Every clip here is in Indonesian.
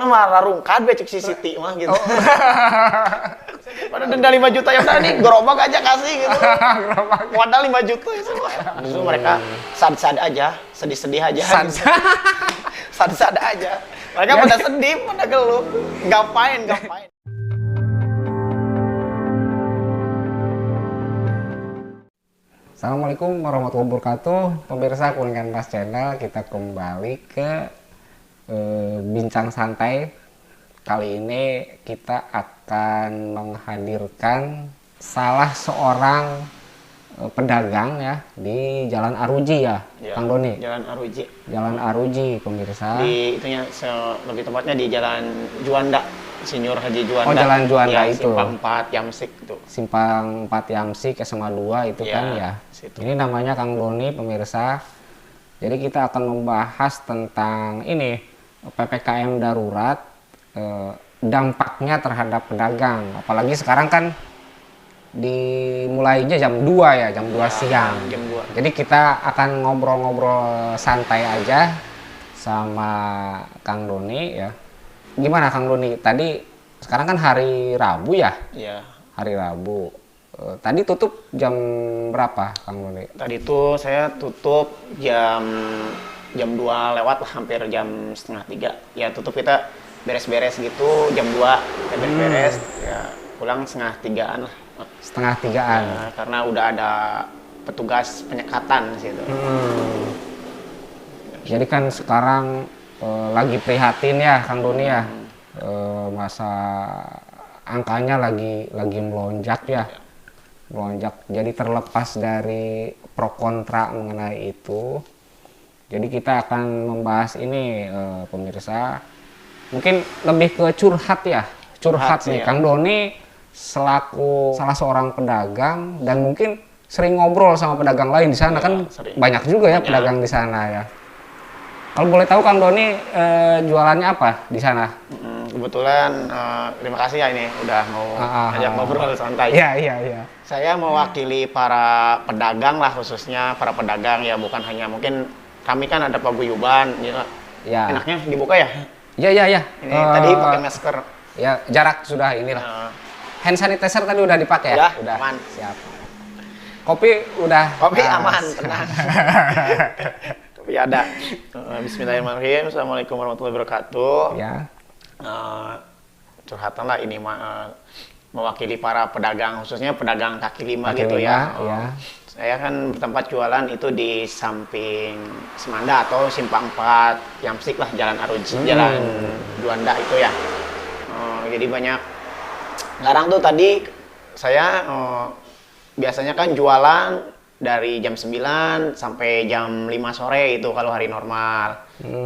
Nama rarungkan becek si Siti mah gitu. Pada denda 5 juta ya udah nih gerobak aja kasih gitu. Modal 5 juta ya semua. Justru mereka sad-sad aja, sedih-sedih aja. Sad-sad aja. Mereka pada sedih, pada geluh. Ngapain. Assalamualaikum warahmatullahi wabarakatuh. Pemirsa Kuningan Mas Channel, kita kembali ke Bincang Santai. Kali ini kita akan menghadirkan salah seorang pedagang ya di Jalan Aruji ya, Kang Doni. Jalan Aruji. Jalan Aruji, pemirsa. Di itunya lebih tepatnya di Jalan Juanda. Insinyur Haji Juanda. Oh, Jalan Juanda ya, itu. Simpang 4 Yamsik itu. Simpang 4 Yamsik SMA 2 itu kan ya. Situ. Ini namanya Kang Doni, pemirsa. Jadi kita akan membahas tentang ini PPKM darurat, dampaknya terhadap pedagang. Apalagi sekarang kan dimulainya jam 2 ya, jam 2 siang. Jam 2. Jadi kita akan ngobrol-ngobrol santai aja sama Kang Doni ya. Gimana Kang Doni? Tadi sekarang kan hari Rabu ya? Iya. Hari Rabu. Tadi tutup jam berapa Kang Doni? Tadi itu saya tutup jam 2 lewat lah, hampir jam setengah 3. Ya tutup kita beres-beres gitu, jam 2 kita beres-beres, ya pulang setengah 3-an lah. Setengah 3-an. Ya, karena udah ada petugas penyekatan di situ. Jadi kan sekarang lagi prihatin ya Kang Doni ya. Masa angkanya lagi melonjak ya. Melonjak. Jadi terlepas dari pro kontra mengenai itu. Jadi kita akan membahas ini pemirsa. Mungkin lebih ke curhat ya. Curhat nih ya. Kang Doni selaku salah seorang pedagang dan mungkin sering ngobrol sama pedagang lain di sana kan sering. banyak juga ya pedagang di sana ya. Kalau boleh tahu Kang Doni jualannya apa di sana? Kebetulan terima kasih ya ini udah mau ajak ngobrol santai. Iya. Saya mewakili para pedagang lah, khususnya para pedagang ya, bukan hanya mungkin kami kan ada paguyuban ya. Enaknya dibuka ya? Iya. Ini tadi pakai masker. Ya, jarak sudah inilah. Hand sanitizer tadi udah dipakai ya? Udah, aman. Siap. Kopi udah? Kopi aman, tenang. Kopi ada. Bismillahirrahmanirrahim. Assalamualaikum warahmatullahi wabarakatuh. Ya. Curhatan lah ini mewakili para pedagang, khususnya pedagang kaki lima gitu ya. Saya kan bertempat jualan itu di samping Semanda atau Simpang 4 Yamsik lah, Jalan Aruji, Jalan Juanda itu ya. Jadi banyak. Sekarang tuh tadi saya biasanya kan jualan dari jam 9 sampai jam 5 sore itu kalau hari normal.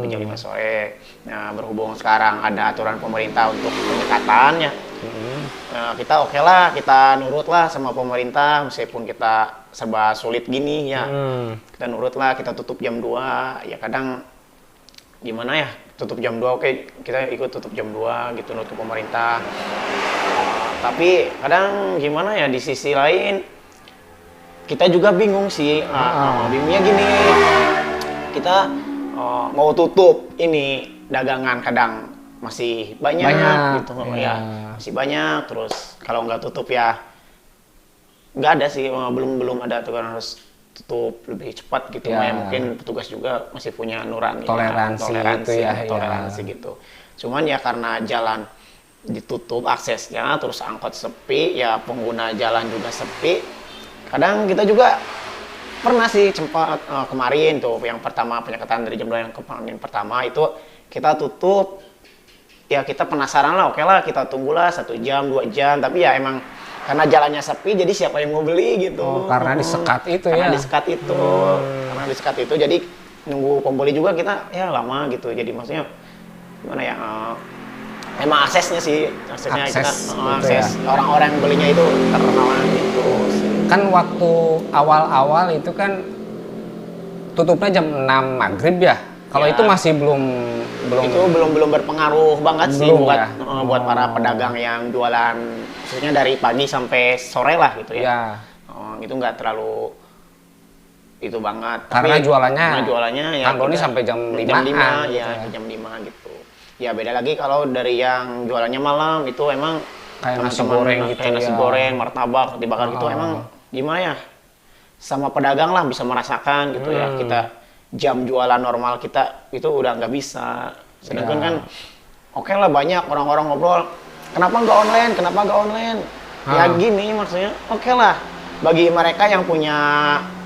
Jam 5 sore. Nah, berhubung sekarang ada aturan pemerintah untuk penyekatannya. Kita oke lah, kita nurut lah sama pemerintah meskipun kita serba sulit gini ya. Kita nurut lah, kita tutup jam 2. Ya kadang gimana ya? Tutup jam 2, oke, kita ikut tutup jam 2 gitu, nurut ke pemerintah. Tapi kadang gimana ya, di sisi lain kita juga bingung sih. Bingungnya gini, kita mau tutup ini dagangan kadang masih banyak gitu ya, masih banyak. Terus kalau nggak tutup ya nggak ada sih, belum ada aturan harus tutup lebih cepat gitu ya. Mungkin petugas juga masih punya nurani toleransi gitu. Cuman ya karena jalan ditutup aksesnya, terus angkot sepi ya, pengguna jalan juga sepi. Kadang kita juga pernah sih kemarin tuh yang pertama penyekatan dari jam 2 yang kemarin pertama itu kita tutup. Ya kita penasaran lah, oke lah kita tunggulah 1 jam 2 jam, tapi ya emang karena jalannya sepi jadi siapa yang mau beli gitu. Karena disekat itu karena ya. Karena disekat itu jadi nunggu pembeli juga kita ya lama gitu. Jadi maksudnya gimana ya? Emang aksesnya sih, akses orang-orang yang belinya itu terhalang gitu. Kan waktu awal-awal itu kan tutupnya jam 6 maghrib ya. Kalau itu masih belum itu belum berpengaruh banget sih buat para pedagang yang jualan, khususnya dari pagi sampai sore lah gitu ya. Itu nggak terlalu itu banget. Karena jualannya ya Kang Doni sampai jam 5 jam 5 ya, jam 5 gitu. Ya beda lagi kalau dari yang jualannya malam itu emang Kayak nasi teman-teman goreng gitu kayak nasi ya. goreng, martabak dibakar gitu emang gimana ya? Sama pedagang lah bisa merasakan gitu ya. Kita jam jualan normal kita itu udah nggak bisa. Sedangkan kan oke lah banyak orang-orang ngobrol, kenapa nggak online? Kenapa nggak online? Ya gini maksudnya, oke lah bagi mereka yang punya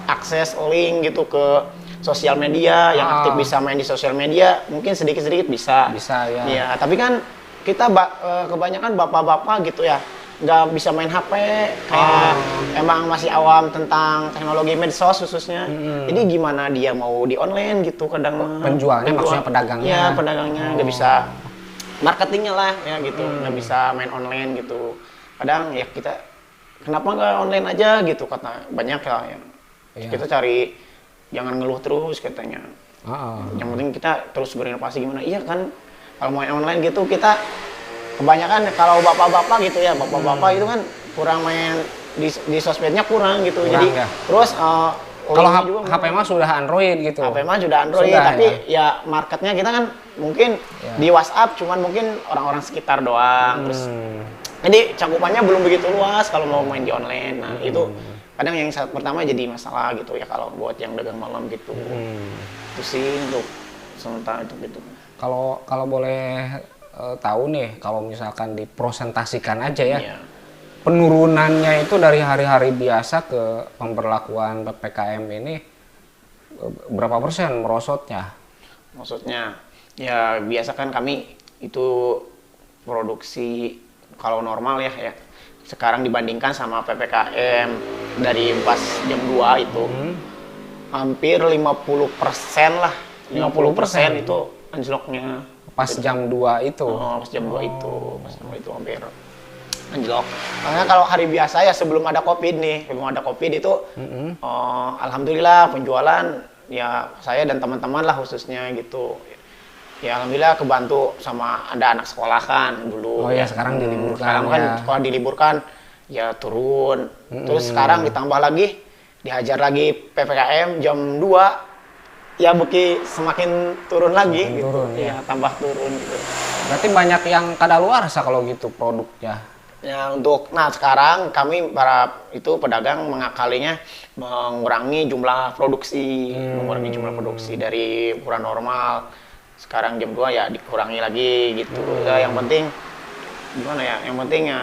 akses link gitu ke sosial media, yang aktif bisa main di sosial media, mungkin sedikit-sedikit bisa. Bisa ya. Iya, tapi kan kita kebanyakan bapak-bapak gitu ya, nggak bisa main HP, kayak emang masih awam tentang teknologi medsos khususnya. Jadi gimana dia mau di online gitu kadang. Penjualnya maksudnya pedagangnya. Iya, pedagangnya nggak bisa marketingnya lah ya gitu, nggak bisa main online gitu. Kadang ya kita kenapa nggak online aja gitu kata banyak ya. Kita cari jangan ngeluh terus katanya. Yang penting kita terus berinovasi gimana. Iya kan kalau main online gitu kita kebanyakan kalau bapak-bapak gitu ya, bapak-bapak itu kan kurang main di sosmednya kurang gitu. Kurang, jadi ya. terus Kalau HP mah sudah Android gitu. HP mah sudah Android, Sudah, tapi ya marketnya kita kan mungkin di WhatsApp cuman mungkin orang-orang sekitar doang. Terus jadi cakupannya belum begitu luas kalau mau main di online. Nah, itu kadang yang pertama jadi masalah gitu ya kalau buat yang dagang malam gitu. Itu sih untuk sementara itu gitu. Kalau boleh tahu nih, kalau misalkan dipresentasikan aja ya. Iya. Penurunannya itu dari hari-hari biasa ke pemberlakuan PPKM ini berapa persen merosotnya? Maksudnya ya biasa kan kami itu produksi kalau normal ya sekarang dibandingkan sama PPKM dari pas jam 2 itu hampir 50% lah, 50% itu anjloknya Pas jam 2 itu? pas jam 2 itu hampir anjlok. Karena kalau hari biasa ya sebelum ada COVID itu alhamdulillah penjualan ya saya dan teman-teman lah khususnya gitu. Ya alhamdulillah kebantu sama ada anak sekolah kan dulu. Oh ya sekarang diliburkan. Sekarang kan sekolah diliburkan ya turun. Terus sekarang ditambah lagi dihajar lagi PPKM jam 2 ya beki semakin turun lagi gitu. Turun, ya tambah turun gitu. Berarti banyak yang kadaluarsa kalau gitu produknya. Ya nah sekarang kami para itu pedagang mengakalinya mengurangi jumlah produksi, dari ukuran normal. Sekarang jam 2 ya dikurangi lagi gitu. Ya, yang penting gimana ya? Yang penting ya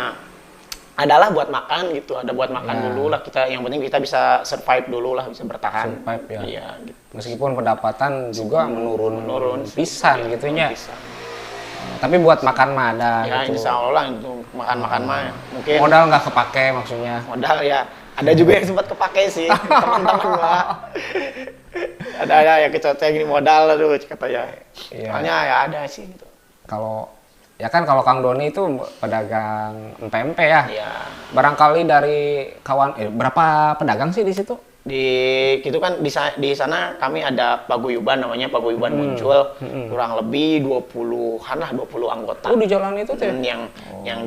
adalah buat makan gitu, ada buat makan dulu lah kita. Yang penting kita bisa survive dulu lah, bisa bertahan. Survive ya. Iya, gitu. Meskipun pendapatan juga menurun pisan ya, gitunya. pisan. Tapi buat makan mah ada Ya gitu. insya Allah itu makan-makan mah mungkin Modal nggak kepake maksudnya. modal ya ada juga yang sempat kepake sih teman-teman lah. ada yang kita gini modal aduh katanya. Iya. Soalnya ya ada sih gitu. Kalau Kang Doni itu pedagang empempe ya. Iya. Barangkali dari kawan berapa pedagang sih di situ? Gitu kan di sana kami ada paguyuban namanya paguyuban muncul kurang lebih 20-an lah 20 anggota. Oh di jalan itu tuh. Yang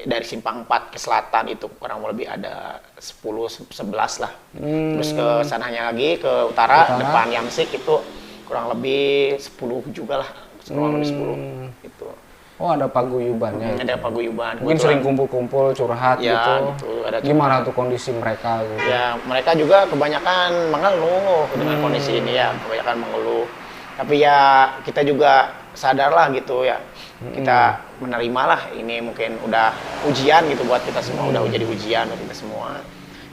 dari Simpang 4 ke selatan itu kurang lebih ada 10-11 lah. Terus ke sananya lagi ke utara. Depan Yamsik itu kurang lebih 10 juga lah. Kurang lebih 10 itu. Oh ada paguyubannya. Ada paguyuban. Mungkin sering kumpul-kumpul curhat ya, gitu. Ada gimana tuh kondisi mereka gitu? Ya mereka juga kebanyakan mengeluh dengan kondisi ini ya, kebanyakan mengeluh. Tapi ya kita juga sadar lah gitu ya, kita menerima lah ini mungkin udah ujian gitu buat kita semua, udah jadi ujian buat kita semua.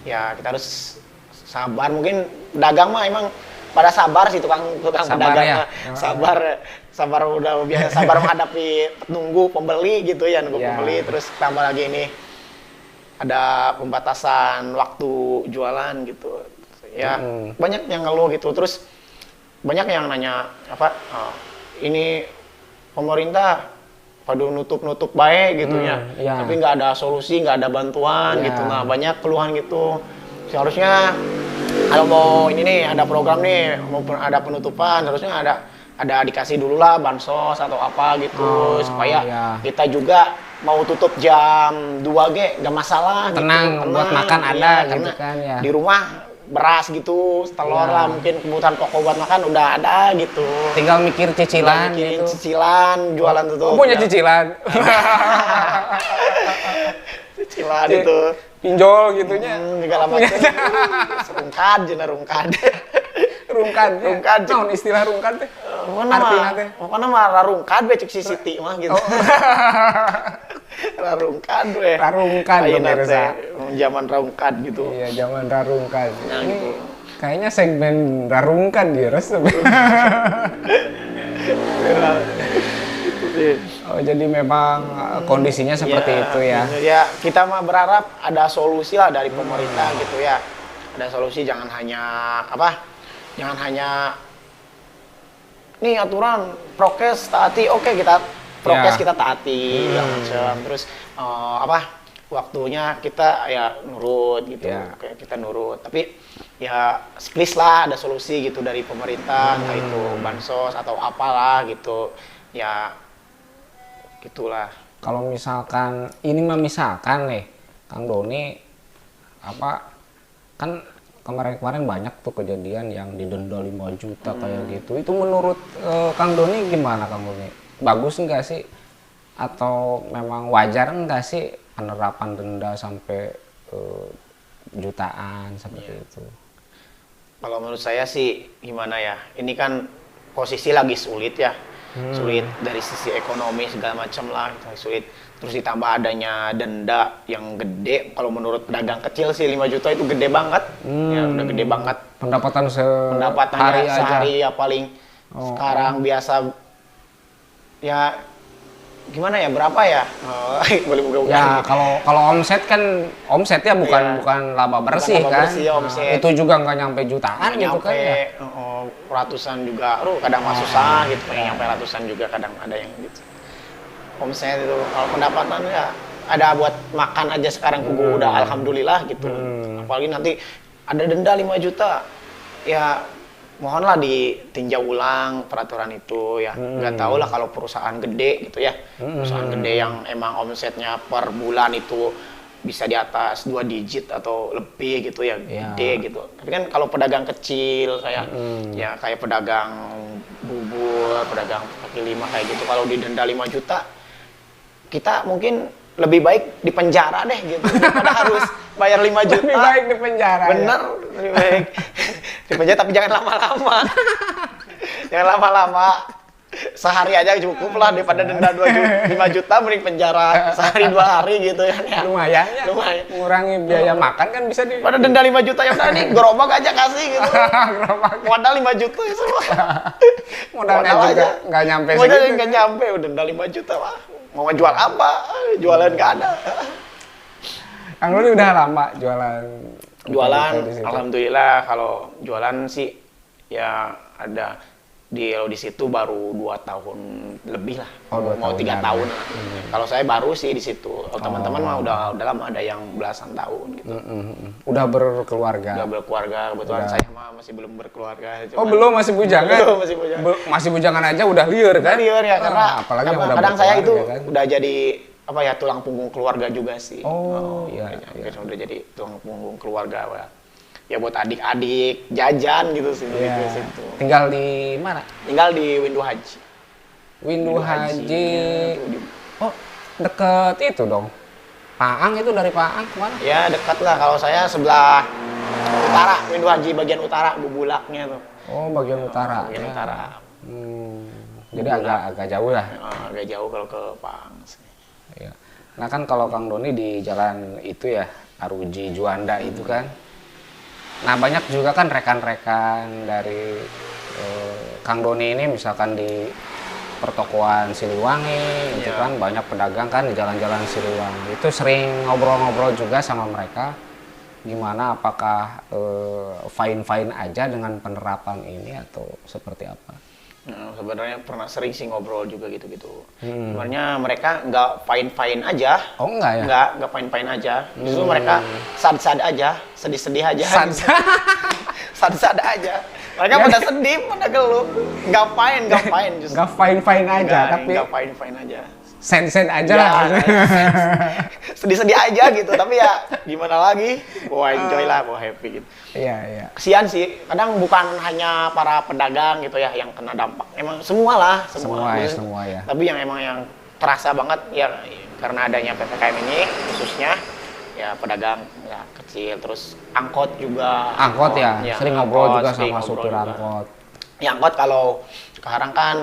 Ya kita harus sabar, mungkin pedagang mah emang pada sabar sih tukang pedagangnya, sabar udah biasa sabar menghadapi nunggu pembeli gitu ya, pembeli. Terus tambah lagi ini ada pembatasan waktu jualan gitu ya. Banyak yang ngeluh gitu, terus banyak yang nanya apa ini pemerintah pada nutup baik gitu ya, tapi nggak ada solusi, nggak ada bantuan gitu. Nah banyak keluhan gitu. Seharusnya kalau mau ini nih ada program nih mau ada penutupan, harusnya ada dikasih dulu lah bansos atau apa gitu supaya kita juga mau tutup jam 2 nggak masalah. Tenang, gitu. buat makan ada gitu karena kan ya. Di rumah beras gitu, telur Ya. lah, mungkin kebutuhan pokok buat makan udah ada gitu. Tinggal mikir cicilan Mikirin gitu. cicilan, jualan tutup. Oh, punya Ya, cicilan. cicilan itu. Pinjol gitunya. Segala macam. Serungkad, jenar rungkad. Rungkan. Rungkan, cik. Naon istilah rungkan teh? Mana Artina mah? teh? Mana mah rarungkad be cek si Siti mah gitu. Oh. Rarungkad we. Rarungkad, Ayeuna pemirsa. teh, zaman rarungkad gitu. Iya, zaman rarungkan. Nah, Ini gitu. kayaknya segmen rarungkan dia Gitu sih. Oh, jadi memang kondisinya seperti itu ya. Gitu ya, kita mah berharap ada solusi lah dari pemerintah gitu ya. Ada solusi, jangan hanya apa? Jangan hanya nih aturan prokes taati, oke kita prokes Ya. kita taati segala macam. Terus apa? Waktunya kita ya nurut gitu. Ya. Oke, kita nurut. Tapi ya please lah ada solusi gitu dari pemerintah, entah itu bansos atau apalah gitu. Ya gitulah. Kalau misalkan ini mah misalkan nih Kang Doni apa kan kemarin-kemarin banyak tuh kejadian yang didenda 5 juta kayak gitu. Itu menurut Kang Doni gimana Kang Doni? Bagus enggak sih? Atau memang wajar enggak sih penerapan denda sampai jutaan seperti itu? Kalau menurut saya sih gimana ya? Ini kan posisi lagi sulit ya. Sulit dari sisi ekonomi segala macam lah, sulit. Terus ditambah adanya denda yang gede. Kalau menurut pedagang kecil sih 5 juta itu gede banget. Ya udah gede banget. Pendapatan Pendapatannya aja. sehari ya paling sekarang biasa ya gimana ya, berapa ya? Boleh buka-buka. Ya kalau omset kan omsetnya bukan Iya. bukan laba bersih laba kan. bersih, omset. Itu juga nggak nyampe jutaan gitu Nyampe kan ya. ratusan juga, kadang mah susah gitu, pengen nyampe ratusan juga kadang ada yang gitu. Omset itu, kalau pendapatan ya ada buat makan aja sekarang udah alhamdulillah gitu. Apalagi nanti ada denda 5 juta, ya mohonlah ditinjau ulang peraturan itu ya. Nggak tahu lah kalau perusahaan gede gitu ya, perusahaan gede yang emang omsetnya per bulan itu bisa di atas 2 digit atau lebih gitu ya, gede gitu. Tapi kan kalau pedagang kecil kayak ya kayak pedagang bubur, pedagang kaki lima kayak gitu, kalau didenda 5 juta, kita mungkin lebih baik di penjara deh gitu daripada harus bayar 5 juta. Lebih baik di penjara. Bener, lebih baik di penjara, tapi jangan lama-lama. Jangan lama-lama. Sehari aja cukup lah daripada denda 5 juta, mending penjara sehari 2 hari gitu ya. Lumayan ya. Lumayan. Mengurangi biaya makan kan bisa di Pada denda 5 juta ya udah nih gerobak aja kasih gitu. gerobak. Modal 5 juta ya semua. Modalnya Modal juga aja. nggak nyampe Modalnya segitu. nggak nyampe, udah denda 5 juta lah. Mau ngejual apa? Jualan nggak ada. Kang Doni udah lama jualan. Jualan, di situ. alhamdulillah kalau jualan sih ya ada di situ baru 2 tahun lebih lah. Oh, 2 mau 3 tahunan. tahun lah. Kalau saya baru sih di situ. Kalau teman-teman mah udah lama, ada yang belasan tahun gitu. Udah berkeluarga. Udah berkeluarga, kebetulan saya mah masih belum berkeluarga. Oh, belum, masih bujangan. Belum, masih bujangan. Masih bujangan aja udah liar kan? Liar ya, karena apalagi yang udah kadang saya itu berkeluarga, kan? udah jadi apa ya, tulang punggung keluarga juga sih. Oh, iya, Kayaknya udah jadi tulang punggung keluarga ya buat adik-adik jajan gitu sih Iya. di situ. Tinggal di mana? Tinggal di Windu Haji. Windu Haji. Tuh di- Oh, deket itu dong. Paang itu dari Paang kemana? Ya dekat lah, kalau saya sebelah utara, Windu Haji bagian utara, Bubulaknya tuh. Oh, bagian utara. Bagian Ya. utara. Jadi agak jauh lah. Agak jauh kalau ke Pang sih. Iya. Nah kan kalau Kang Doni di jalan itu ya, Aruji Juanda itu kan. Nah banyak juga kan rekan-rekan dari Kang Doni ini misalkan di pertokoan Siliwangi, itu kan banyak pedagang kan di jalan-jalan Siliwangi. Itu sering ngobrol-ngobrol juga sama mereka. Gimana, apakah fine-fine aja dengan penerapan ini atau seperti apa? Nah, sebenarnya pernah sering sih ngobrol juga gitu-gitu. Sebenarnya mereka nggak fine-fine aja. Oh enggak ya? Nggak fine-fine aja. Justru mereka sad-sad aja, sedih-sedih aja. Sad-sad aja. Mereka pada sedih, pada geluh. Nggak fine justru. Nggak fine-fine aja, tapi nggak fine-fine aja. sen aja Ya, lah. sedih-sedih aja gitu, tapi ya gimana lagi, bawa enjoy lah, bawa happy gitu. Iya, iya. Kesian sih, kadang bukan hanya para pedagang gitu ya yang kena dampak, emang semua lah, Semua ya, Maksudnya, semua ya. tapi yang emang yang terasa banget ya karena adanya PPKM ini khususnya ya pedagang ya kecil, terus angkot juga. Angkot ya, sering ngobrol juga sering sama ngobrol supir juga. angkot. Ya angkot kalau sekarang kan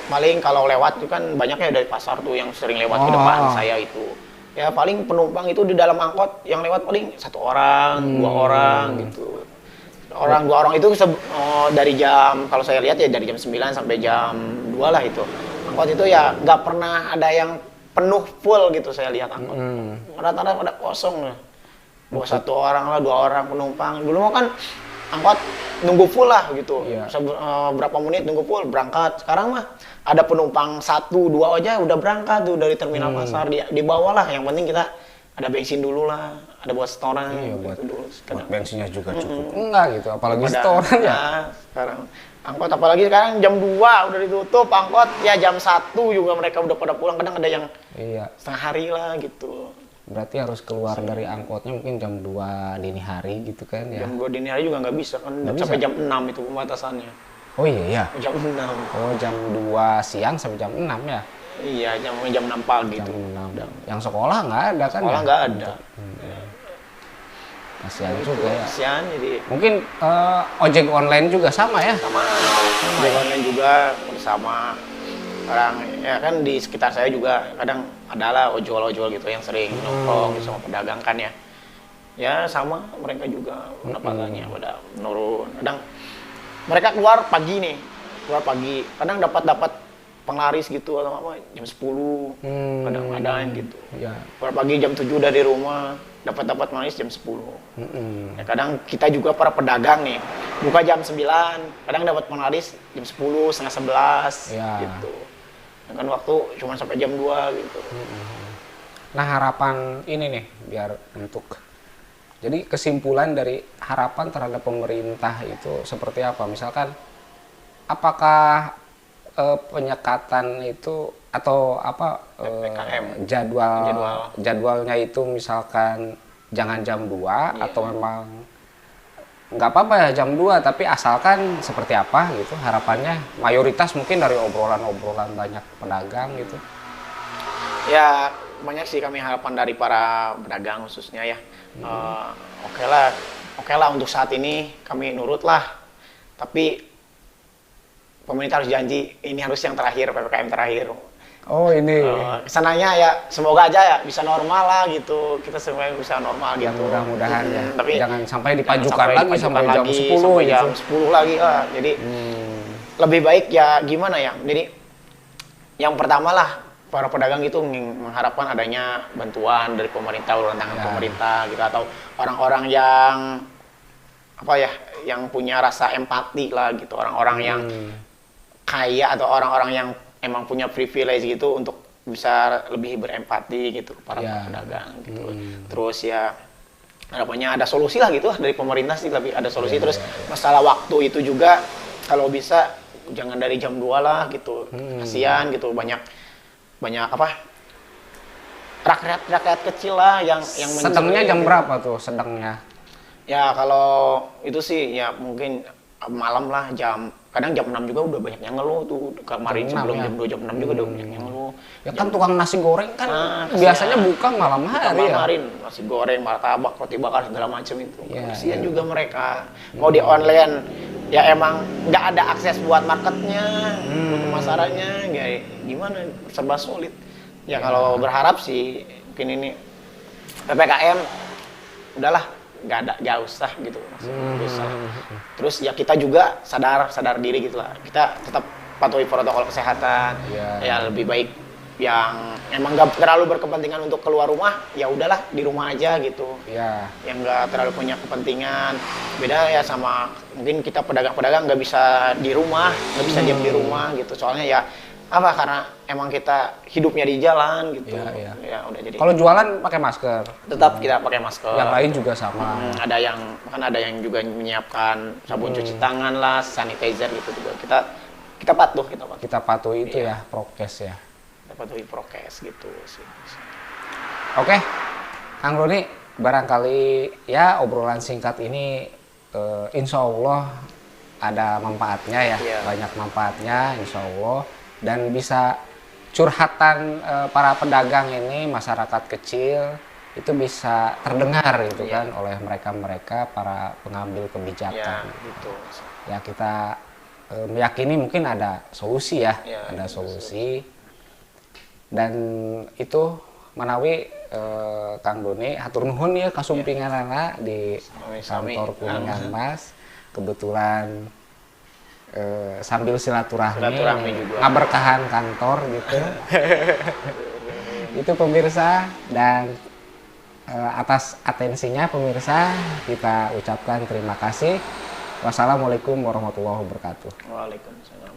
paling kalau lewat itu kan banyaknya dari pasar tuh yang sering lewat ke depan saya itu. Ya paling penumpang itu di dalam angkot yang lewat paling 1 orang, 2 orang gitu. Orang 2 orang itu dari jam, kalau saya lihat ya dari jam 9 sampai jam 2 lah itu. Angkot itu ya nggak pernah ada yang penuh full gitu saya lihat angkot. Rata-rata pada kosong lah. Bawa 1 orang lah, 2 orang penumpang. Dulu mau kan angkot nunggu full lah gitu. Iya. Berapa menit nunggu full berangkat. Sekarang mah ada penumpang 1, 2 aja udah berangkat tuh dari terminal pasar di bawah lah. Yang penting kita ada bensin dulu lah, ada buat setoran. Iya, gitu dulu. buat bensinnya juga cukup. Enggak gitu, apalagi Pada- setoran ya. Sekarang angkot apalagi sekarang jam 2 udah ditutup angkot, ya jam 1 juga mereka udah pada pulang, kadang ada yang Iya. setengah hari lah gitu. Berarti harus keluar dari angkotnya mungkin jam 2 dini hari gitu kan ya. Jam 2 dini hari juga nggak bisa kan, Nggak sampai bisa. jam 6 itu pembatasannya. Oh iya ya. Jam 6. Oh jam 2 siang sampai jam 6 ya. Iya, jam 6 pagi Jam itu. 6. Yang sekolah nggak ada kan Sekolah ya? nggak ada. Kasihan juga ya. Kasihan jadi Mungkin ojek online juga sama ya. sama jalannya juga bersama orang ya kan di sekitar saya juga kadang adalah ojol-ojol gitu yang sering nongkrong sama pedagang kan ya. Ya sama mereka juga pendapatannya pada menurun. Kadang mereka keluar pagi nih, keluar pagi. Kadang dapat penglaris gitu atau apa jam 10. Kadang ada yang gitu. Ya. Keluar pagi jam 7 dari rumah, dapat penglaris jam 10. Ya, kadang kita juga para pedagang nih, buka jam 9, kadang dapat penglaris jam 10, setengah 11 Ya. gitu. Ya kan waktu cuma sampai jam 2 gitu. Nah harapan ini nih biar untuk jadi kesimpulan dari harapan terhadap pemerintah itu seperti apa? Misalkan apakah penyekatan itu atau apa PPKM. jadwalnya itu misalkan jangan jam 2 Iya. atau memang nggak apa-apa ya jam 2 tapi asalkan seperti apa gitu harapannya mayoritas mungkin dari obrolan-obrolan banyak pedagang gitu. Ya banyak sih kami harapan dari para pedagang khususnya ya. Oke lah untuk saat ini kami nurut lah. Tapi pemerintah harus janji ini harus yang terakhir, PPKM terakhir. Oh ini Kesananya ya semoga aja ya bisa normal lah gitu, kita semuanya bisa normal yang gitu. mudah-mudahan ya. Tapi Jangan sampai jangan dipajukan lagi sampai jam 10 sampai jam gitu. 10 lagi lah. Jadi lebih baik ya gimana ya. Jadi yang pertama lah para pedagang itu mengharapkan adanya bantuan dari pemerintah, uluran tangan Ya. pemerintah gitu, atau orang-orang yang apa ya, yang punya rasa empati lah gitu, orang-orang yang kaya atau orang-orang yang emang punya privilege gitu untuk bisa lebih berempati gitu para Ya. pedagang gitu. Terus ya harapannya ada solusi lah gitu dari pemerintah sih, lebih ada solusi. Terus masalah waktu itu juga kalau bisa jangan dari jam 2 lah gitu. Kasihan gitu, banyak apa? Rakyat kecil lah yang Sedangnya mencuri jam gitu. berapa tuh sedangnya? Ya kalau itu sih ya mungkin malam lah kadang jam 6 juga udah banyak yang ngeluh tuh. Kemarin Jam 6 sebelum ya? jam 2 jam 6 juga udah banyak yang ngeluh. Ya kan tukang nasi goreng kan kasihan. biasanya buka malam hari ya. Kemarin nasi goreng, martabak, roti bakar segala macam itu. Ya, Kasihan ya. juga mereka. Mau di online ya emang nggak ada akses buat marketnya, buat pemasarannya, ya gimana, serba sulit. Ya kalau berharap sih mungkin ini PPKM udahlah nggak usah gitu, nggak usah. Terus ya kita juga sadar diri gitulah, kita tetap patuhi protokol kesehatan. Ya lebih baik yang emang nggak terlalu berkepentingan untuk keluar rumah, ya udahlah di rumah aja gitu. Ya. Yang nggak terlalu punya kepentingan, beda ya sama mungkin kita pedagang-pedagang nggak bisa di rumah, nggak bisa diam di rumah gitu, soalnya ya apa, karena emang kita hidupnya di jalan gitu. Iya. Ya udah, jadi Kalau jualan pakai masker. tetap kita pakai masker. Yang lain juga sama. Ada yang juga menyiapkan sabun cuci tangan lah, sanitizer gitu juga. Kita patuh. Kita patuhi itu ya prokes ya. patuhi prokes gitu sih. Oke, Kang Doni, barangkali ya obrolan singkat ini insya Allah ada manfaatnya ya, banyak manfaatnya insya Allah, dan bisa curhatan para pedagang ini, masyarakat kecil itu bisa terdengar gitu kan oleh mereka para pengambil kebijakan. Gitu. Ya kita meyakini mungkin ada solusi ya, ada solusi. Dan itu menawi Kang Doni hatur nuhun ya kasumpinganana di kantor Kuningan Mas. Kebetulan sambil silaturahmi juga ngaberkahan kantor gitu. Itu pemirsa, dan atas atensinya pemirsa kita ucapkan terima kasih. Wassalamualaikum warahmatullahi wabarakatuh. Waalaikumsalam.